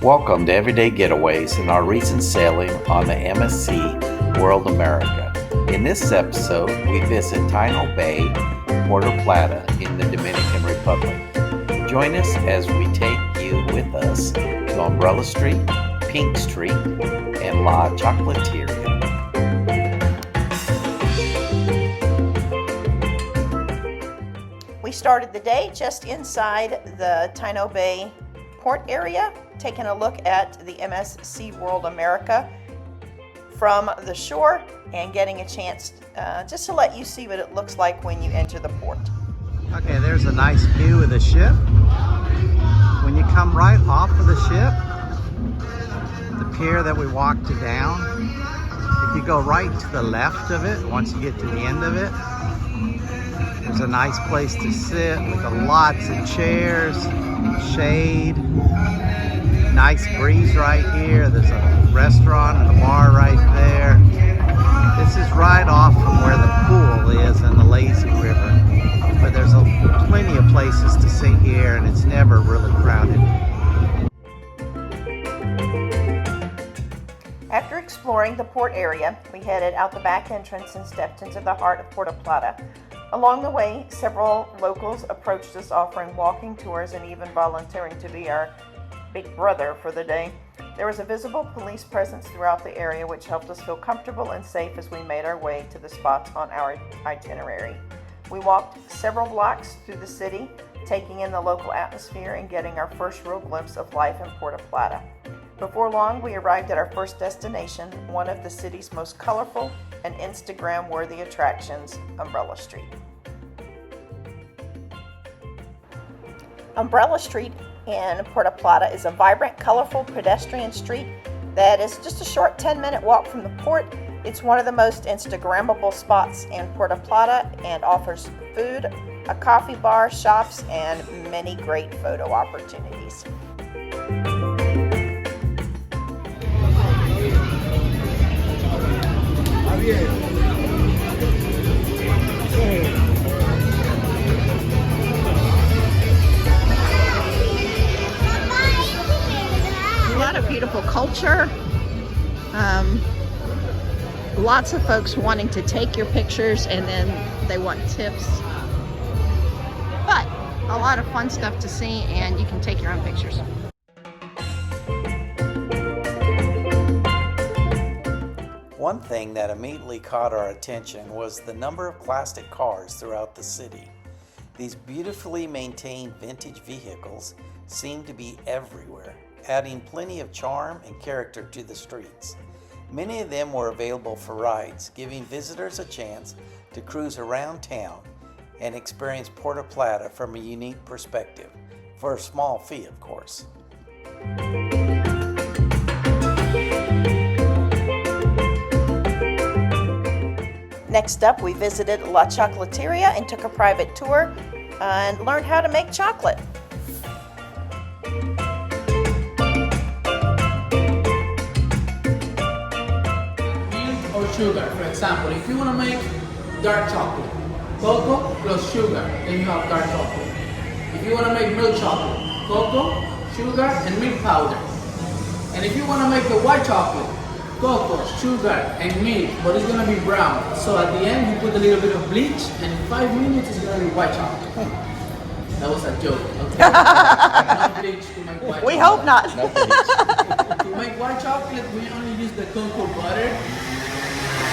Welcome to Everyday Getaways and our recent sailing on the MSC World America. In this episode, we visit Taino Bay, Puerto Plata in the Dominican Republic. Join us as we take you with us to Umbrella Street, Pink Street, and La Chocolateria. We started the day just inside the Taino Bay port area, taking a look at the MSC World America from the shore and getting a chance just to let you see what it looks like when you enter the port. Okay, there's a nice view of the ship. When you come right off of the ship, the pier that we walked down, if you go right to the left of it, once you get to the end of it, there's a nice place to sit with lots of chairs, shade, nice breeze right here. There's a restaurant and a bar right there. This is right off from where the pool is in the lazy river. But there's plenty of places to sit here and it's never really crowded. After exploring the port area, we headed out the back entrance and stepped into the heart of Puerto Plata. Along the way, several locals approached us offering walking tours and even volunteering to be our big brother for the day. There was a visible police presence throughout the area, which helped us feel comfortable and safe as we made our way to the spots on our itinerary. We walked several blocks through the city, taking in the local atmosphere and getting our first real glimpse of life in Puerto Plata. Before long, we arrived at our first destination, one of the city's most colorful and Instagram-worthy attractions, Umbrella Street. Umbrella Street in Puerto Plata is a vibrant, colorful pedestrian street that is just a short 10-minute walk from the port. It's one of the most Instagrammable spots in Puerto Plata and offers food, a coffee bar, shops, and many great photo opportunities. A lot of beautiful culture. Lots of folks wanting to take your pictures and then they want tips. But a lot of fun stuff to see and you can take your own pictures. One thing that immediately caught our attention was the number of plastic cars throughout the city. These beautifully maintained vintage vehicles seem to be everywhere, adding plenty of charm and character to the streets. Many of them were available for rides, giving visitors a chance to cruise around town and experience Puerto Plata from a unique perspective, for a small fee, of course. Next up, we visited La Chocolateria and took a private tour and learned how to make chocolate. Milk or sugar, for example, if you want to make dark chocolate, cocoa plus sugar, then you have dark chocolate. If you want to make milk chocolate, cocoa, sugar, and milk powder. And if you want to make a white chocolate, cocoa, sugar, and milk, but it's gonna be brown. So at the end, you put a little bit of bleach, and in 5 minutes, it's gonna be white chocolate. That was a joke. Okay. No bleach to make white chocolate. We hope not. To make white chocolate, we only use the cocoa butter.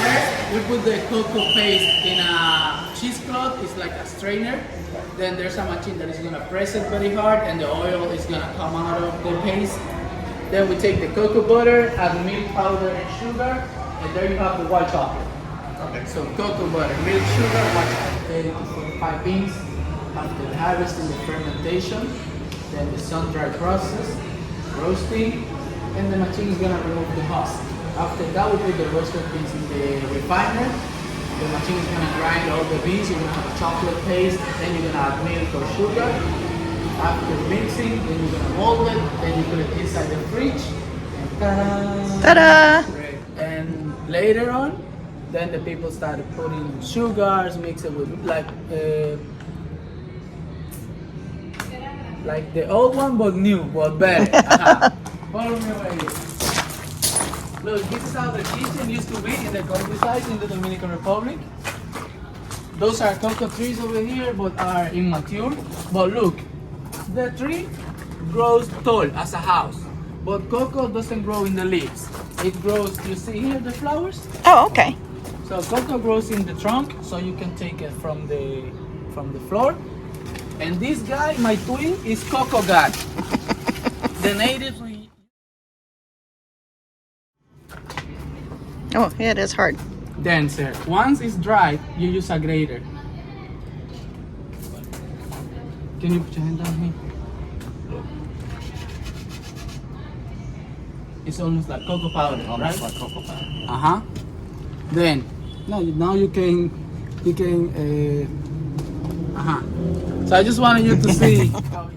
First, we put the cocoa paste in a cheesecloth. It's like a strainer. Then there's a machine that is gonna press it very hard, and the oil is gonna come out of the paste. Then we take the cocoa butter, add milk powder and sugar, and there you have the white chocolate. Okay. So cocoa butter, milk, sugar, white chocolate, 30 to 45 beans. After the harvesting, the fermentation, then the sun-dry process, roasting, and the machine is gonna remove the husk. After that, we put the roasted beans in the refiner. The machine is gonna grind all the beans. You're gonna have a chocolate paste. Then you're gonna add milk or sugar. After mixing, then you're gonna mold it, then you put it inside the fridge, and ta-da! Ta-da! And later on, then the people started putting sugars, mix it with like the old one, but new, but better. Follow me over here. Look, this is how the kitchen used to be in the countryside in the Dominican Republic. Those are cocoa trees over here, but are immature. But look, the tree grows tall as a house, but cocoa doesn't grow in the leaves. It grows, you see here the flowers? Oh, okay. So cocoa grows in the trunk, so you can take it from the floor. And this guy, my twin, is Cocoa God. The natives. Oh, yeah, it is hard. Then, sir, once it's dried, you use a grater. Can you put your hand down here? It's almost like cocoa powder, Almost right? like cocoa powder. Uh-huh. Then, now you can, uh-huh. So I just wanted you to see. Oh,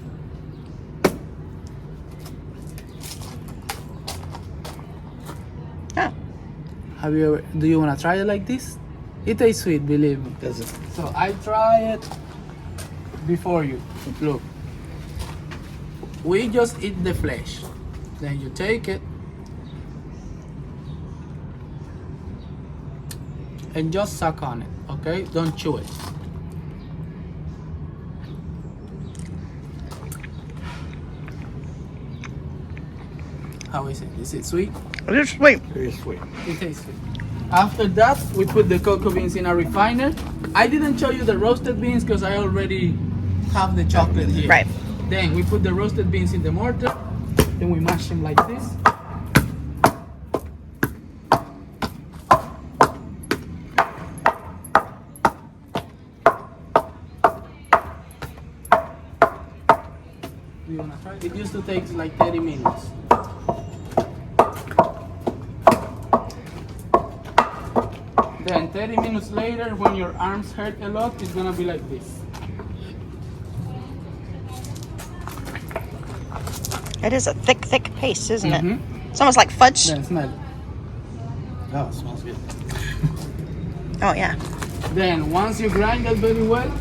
Have you ever, do you want to try it like this? It tastes sweet, believe me. Does it? So I try it before you. Look. We just eat the flesh. Then you take it and just suck on it, okay? Don't chew it. How is it? Is it sweet? it is sweet. Very sweet. It tastes sweet. After that, we put the cocoa beans in a refiner. I didn't show you the roasted beans because I already have the chocolate here. Right. Then we put the roasted beans in the mortar. Then we mash them like this. Do you wanna try? It used to take like 30 minutes. Then 30 minutes later, when your arms hurt a lot, it's gonna be like this. It is a thick, thick paste, isn't Mhm. it? It's almost like fudge. Then smell. Oh, it smells good. Oh, yeah. Then once you grind that very well,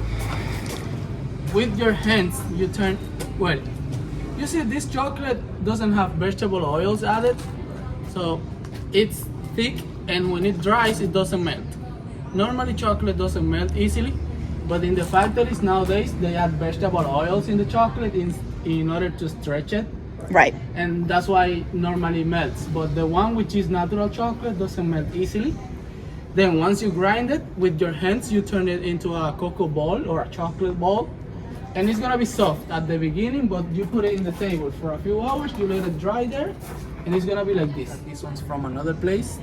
with your hands you turn, well, you see this chocolate doesn't have vegetable oils added, so it's thick, and when it dries it doesn't melt. Normally chocolate doesn't melt easily, but in the factories nowadays they add vegetable oils in the chocolate in order to stretch it, Right. and that's why it normally melts. But the one which is natural chocolate doesn't melt easily. Then once you grind it with your hands, you turn it into a cocoa ball or a chocolate ball, and it's gonna be soft at the beginning, but you put it in the table for a few hours, you let it dry there, and it's gonna be like this. This one's from another place.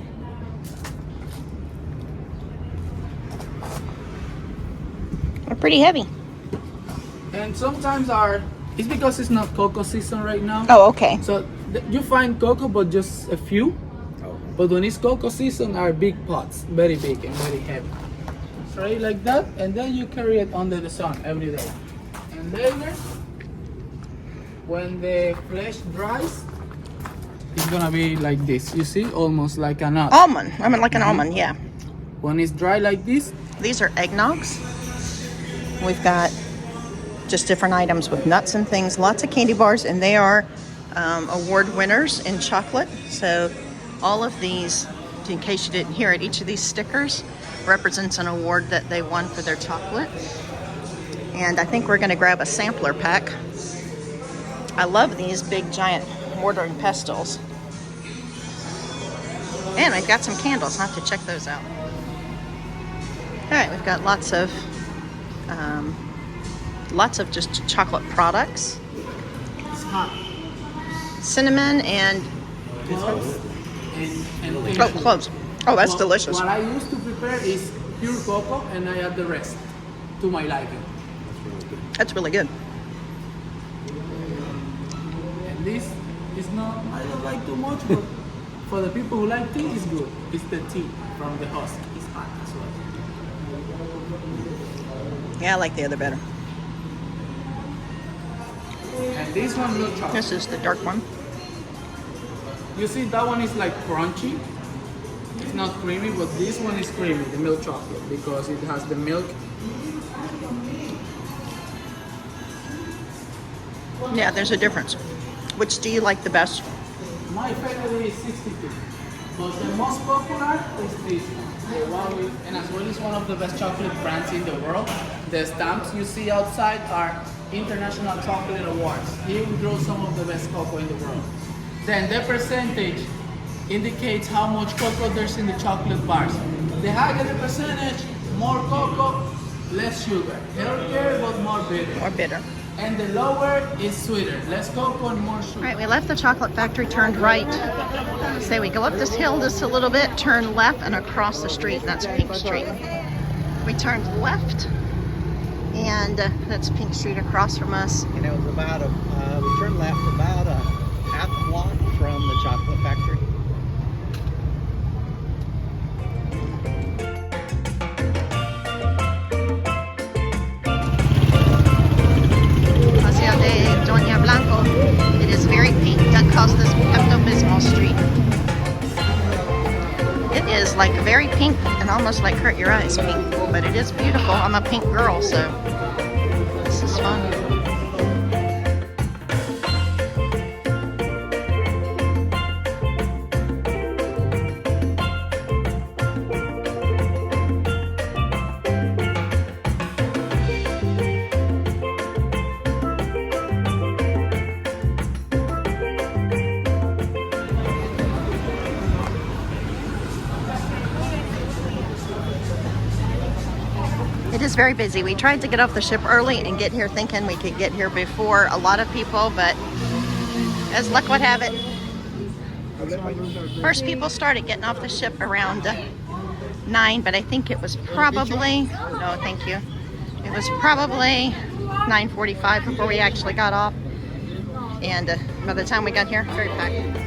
They're pretty heavy. And sometimes it's because it's not cocoa season right now. Oh, okay. So you find cocoa, but just a few. But when it's cocoa season, are big pots, very big and very heavy. Try it like that, and then you carry it under the sun every day. And later, when the flesh dries, it's gonna be like this. You see, almost like a nut. Almond. I mean, like an almond, yeah. When it's dry like this, These are eggnogs. We've got just different items with nuts and things, lots of candy bars, and they are award winners in chocolate. So all of these, in case you didn't hear it, each of these stickers represents an award that they won for their chocolate. And I think we're going to grab a sampler pack. I love these big giant mortar and pestles. And I've got some candles. I'll have to check those out. All right, we've got lots of just chocolate products. it's hot. Cinnamon and Cloves and oh, cloves. Oh, that's Well, delicious. What I used to prepare is pure cocoa, and I add the rest to my liking. That's really good. And this is not, I don't like too much, but for the people who like tea, it's good. It's the tea from the husk. It's hot as well. Yeah, I like the other better. And this one, milk chocolate. This is the dark one. You see, that one is like crunchy. It's not creamy, but this one is creamy, the milk chocolate, because it has the milk. Yeah, there's a difference. Which do you like the best? My favorite is 62. But the most popular is this one. The one with, and as well is one of the best chocolate brands in the world. The stamps you see outside are International Chocolate Awards. Here we grow some of the best cocoa in the world. Then the percentage indicates how much cocoa there's in the chocolate bars. The higher the percentage, more cocoa, less sugar. Healthier but more bitter. More bitter. And the lower is sweeter. Less cocoa and more sugar. All right, we left the chocolate factory, turned right. So we go up this hill just a little bit, turn left, and across the street, and that's Pink Street. We turned left, and that's Pink Street across from us. And it was about we turned left about a half a block from the chocolate factory. Paseo Doña Blanca. It is very pink. Doug calls this Pepto-Bismol Street. It is like very pink and almost like hurt your eyes pink, but it is beautiful. I'm a pink girl, so this is fun. It is very busy. We tried to get off the ship early and get here thinking we could get here before a lot of people, but as luck would have it, first people started getting off the ship around 9, but I think it was probably, no thank you, it was probably 9:45 before we actually got off, and by the time we got here, very packed.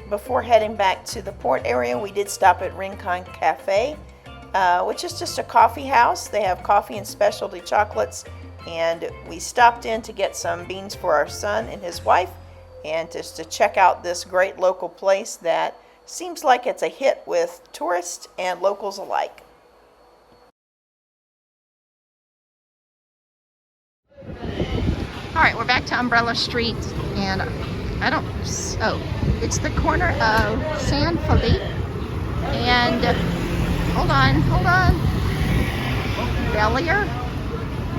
Before heading back to the port area, we did stop at Rincon Cafe, which is just a coffee house. They have coffee and specialty chocolates, and we stopped in to get some beans for our son and his wife, and just to check out this great local place that seems like it's a hit with tourists and locals alike. All right, we're back to Umbrella Street, and it's the corner of San Felipe and, hold on, Bellier,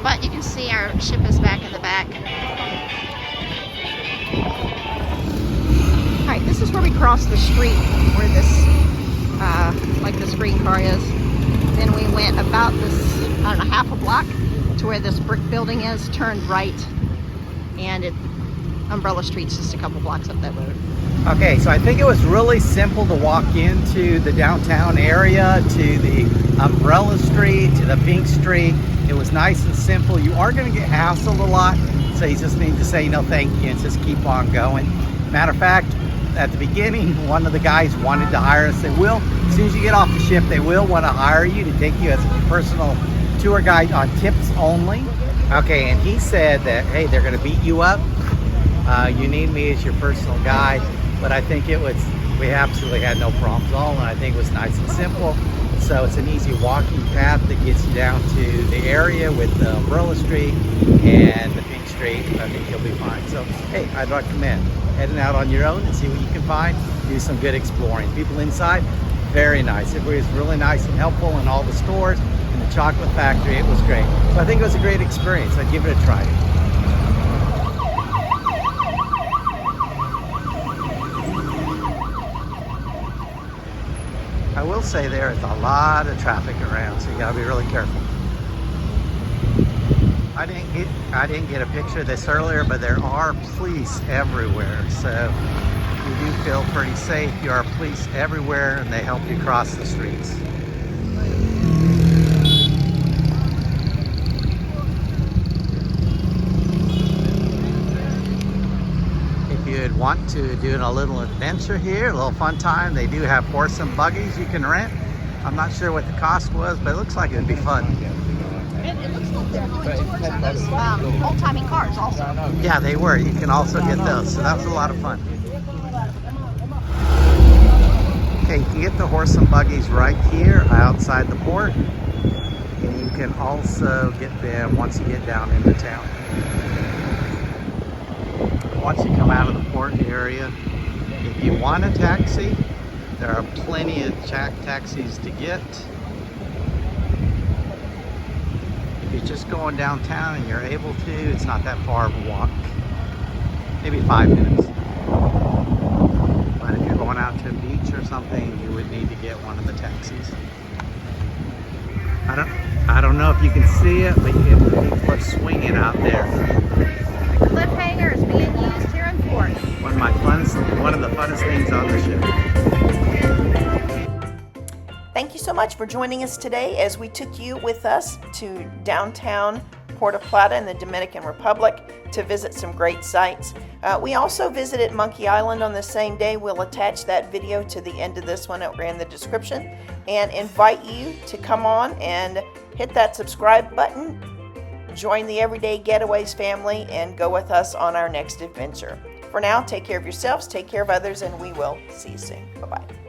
but you can see our ship is back in the back. All right, this is where we crossed the street, where this, like this green car is. Then we went about this, I don't know, half a block to where this brick building is, turned right, and Umbrella Street's just a couple blocks up that road. Okay, so I think it was really simple to walk into the downtown area, to the Umbrella Street, to the Pink Street. It was nice and simple. You are going to get hassled a lot, so you just need to say no thank you and just keep on going. Matter of fact, at the beginning, one of the guys wanted to hire us. They will, as soon as you get off the ship, they will want to hire you to take you as a personal tour guide on tips only. Okay, and he said that, hey, they're going to beat you up. You need me as your personal guide, but I think we absolutely had no problems at all, and I think it was nice and simple. So it's an easy walking path that gets you down to the area with the Umbrella Street and the Pink Street. I think you'll be fine. So, hey, I'd recommend heading out on your own and see what you can find. Do some good exploring. People inside, very nice. Everybody was really nice and helpful in all the stores and the chocolate factory. It was great. So I think it was a great experience. I'd give it a try. I will say there is a lot of traffic around, so you gotta be really careful. I didn't get a picture of this earlier, but there are police everywhere, so you do feel pretty safe. There are police everywhere, and they help you cross the streets. Want to do a little adventure here, a little fun time, they do have horse and buggies you can rent. I'm not sure what the cost was, but it looks like it would be fun. It looks like they're doing tours on those old-timey cars also. Yeah, they were. You can also get those, so that was a lot of fun. Okay, you can get the horse and buggies right here outside the port, and you can also get them once you get down into town. Once you come out of the port area, if you want a taxi, there are plenty of taxis to get. If you're just going downtown and you're able to, it's not that far of a walk. Maybe 5 minutes. But if you're going out to a beach or something, you would need to get one of the taxis. I don't know if you can see it, but people are swinging out there. The cliffhanger is being used here in port. One of the funnest things on the ship. Thank you so much for joining us today as we took you with us to downtown Puerto Plata in the Dominican Republic to visit some great sites. We also visited Monkey Island on the same day. We'll attach that video to the end of this one or in the description, and invite you to come on and hit that subscribe button, join the Everyday Getaways family, and go with us on our next adventure. For now, take care of yourselves, take care of others, and we will see you soon. Bye-bye.